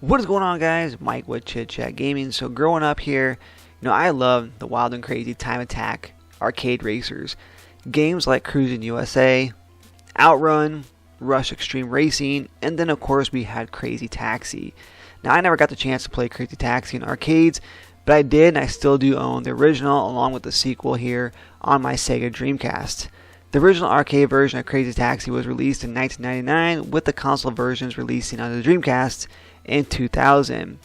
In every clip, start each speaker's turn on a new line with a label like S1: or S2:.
S1: What is going on, guys? Mike with Chit Chat Gaming. So growing up here, I loved the wild and crazy Time Attack arcade racers. Games like Cruisin USA, Outrun, Rush Extreme Racing, and then of course we had Crazy Taxi. Now I never got the chance to play Crazy Taxi in arcades, but I did and I still do own the original along with the sequel here on my Sega Dreamcast. The original arcade version of Crazy Taxi was released in 1999 with the console versions releasing on the Dreamcast in 2000.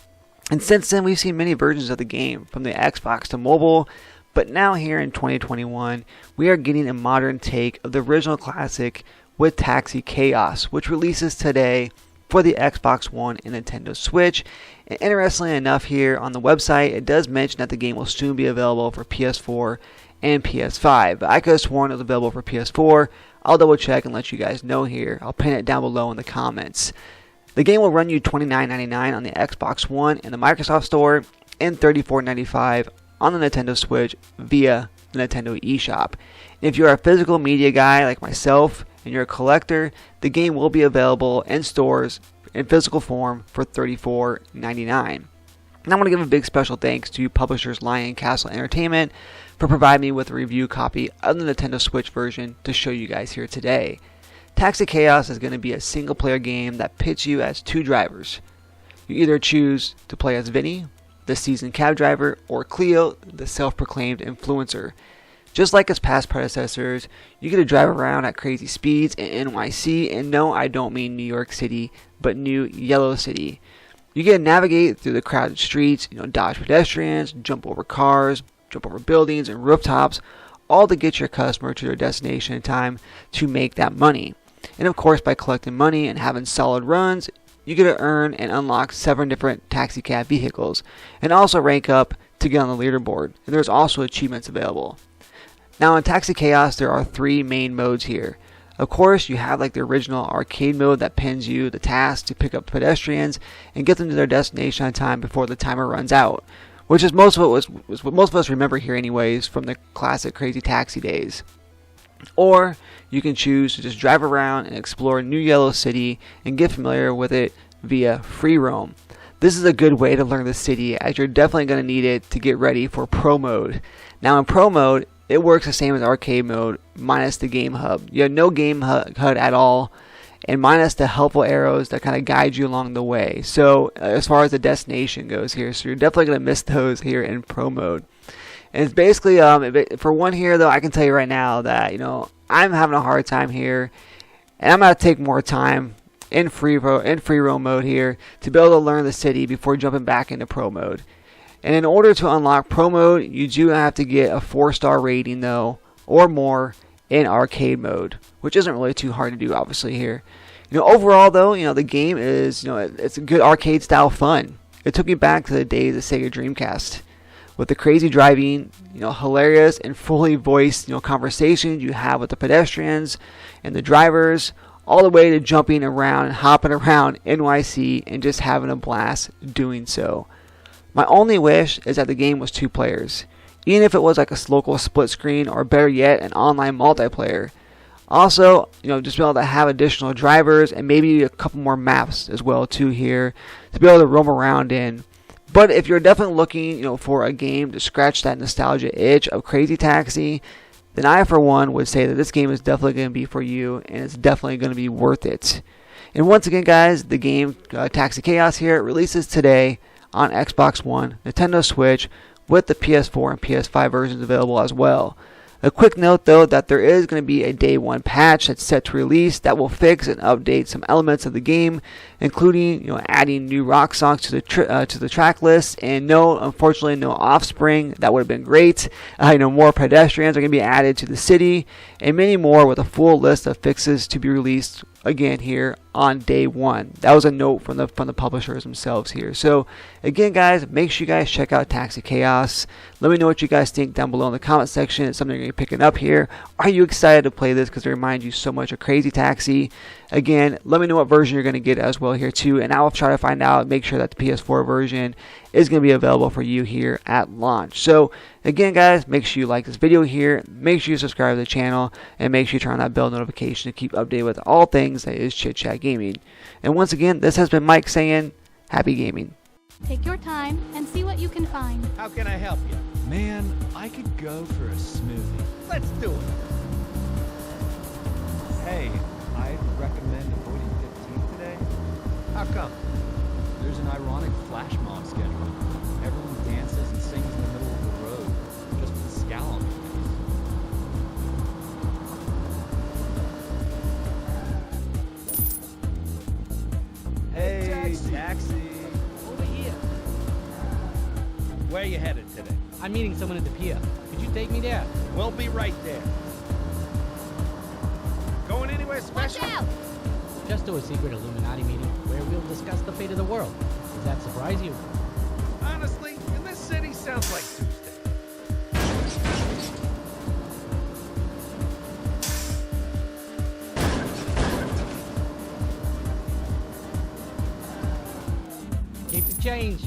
S1: And since then we've seen many versions of the game, from the Xbox to mobile, but now here in 2021 we are getting a modern take of the original classic with Taxi Chaos, which releases today for the Xbox One and Nintendo Switch. And interestingly enough, here on the website it does mention that the game will soon be available for PS4 and PS5, but I could have sworn it was available for PS4. I'll double check and let you guys know here. I'll pin it down below in the comments. The game will run you $29.99 on the Xbox One in the Microsoft Store and $34.95 on the Nintendo Switch via the Nintendo eShop. And if you're a physical media guy like myself and you're a collector, the game will be available in stores in physical form for $34.99. And I want to give a big special thanks to publishers Lion Castle Entertainment for providing me with a review copy of the Nintendo Switch version to show you guys here today. Taxi Chaos is going to be a single player game that pits you as two drivers. You either choose to play as Vinny, the seasoned cab driver, or Cleo, the self-proclaimed influencer. Just like its past predecessors, you get to drive around at crazy speeds in NYC, and no, I don't mean New York City, but New Yellow City. You get to navigate through the crowded streets, dodge pedestrians, jump over cars, jump over buildings and rooftops, all to get your customer to their destination in time to make that money. And of course, by collecting money and having solid runs, you get to earn and unlock 7 different taxi cab vehicles, and also rank up to get on the leaderboard. And there's also achievements available. Now in Taxi Chaos, there are 3 main modes here. Of course, you have like the original arcade mode that pins you the task to pick up pedestrians and get them to their destination on time before the timer runs out, which is most of what most of us remember here anyways from the classic Crazy Taxi days. Or you can choose to just drive around and explore New Yellow City and get familiar with it via free roam. This is a good way to learn the city, as you're definitely going to need it to get ready for Pro Mode. Now in Pro Mode, it works the same as arcade mode, minus the game hub. You have no game HUD at all, and minus the helpful arrows that kind of guide you along the way. So as far as the destination goes here, so you're definitely going to miss those here in Pro Mode. And it's basically, for one here though, I can tell you right now that, I'm having a hard time here, and I'm going to take more time in free roam mode here to be able to learn the city before jumping back into Pro Mode. And in order to unlock Pro Mode, you do have to get a 4-star rating though, or more, in arcade mode, which isn't really too hard to do obviously here. Overall though, the game is, it's a good arcade style fun. It took me back to the days of Sega Dreamcast. With the crazy driving, hilarious and fully voiced, conversations you have with the pedestrians and the drivers, all the way to jumping around and hopping around NYC and just having a blast doing so. My only wish is that the game was 2 players, even if it was like a local split screen, or better yet, an online multiplayer. Also, just be able to have additional drivers and maybe a couple more maps as well too here to be able to roam around in. But if you're definitely looking, for a game to scratch that nostalgia itch of Crazy Taxi, then I, for one, would say that this game is definitely going to be for you, and it's definitely going to be worth it. And once again, guys, the game Taxi Chaos here releases today on Xbox One, Nintendo Switch, with the PS4 and PS5 versions available as well. A quick note though that there is going to be a day 1 patch that's set to release that will fix and update some elements of the game, including adding new rock songs to the track list, and unfortunately no Offspring. That would have been great. More pedestrians are going to be added to the city, and many more, with a full list of fixes to be released again here on day 1. That was a note from the publishers themselves here. So again, guys, make sure you guys check out Taxi Chaos. Let me know what you guys think down below in the comment section. It's something you're going to be picking up here. Are you excited to play this because it reminds you so much of Crazy Taxi? Again, let me know what version you're going to get as well here too, and I'll try to find out, make sure that the PS4 version is going to be available for you here at launch. So again, guys, make sure you like this video here, make sure you subscribe to the channel, and make sure you turn on that bell notification to keep updated with all things that is Chit Chat Gaming. And once again, this has been Mike saying, Happy gaming.
S2: Take your time and see what you can find.
S3: How can I help you?
S4: Man, I could go for a smoothie.
S3: Let's do it.
S4: Hey, I'd recommend avoiding 15 today.
S3: How come?
S4: There's an ironic flash mob schedule. Everyone dances and sings in the middle of the road, just with the scowl on their face.
S3: Hey, taxi.
S5: Over here.
S3: Where you headed today?
S5: I'm meeting someone at the pier. Could you take me there?
S3: We'll be right there. Going anywhere special?
S2: Watch out!
S5: Just to a secret Illuminati meeting where we'll discuss the fate of the world. Does that surprise you?
S3: Honestly, in this city, sounds like Tuesday.
S5: Keep the change.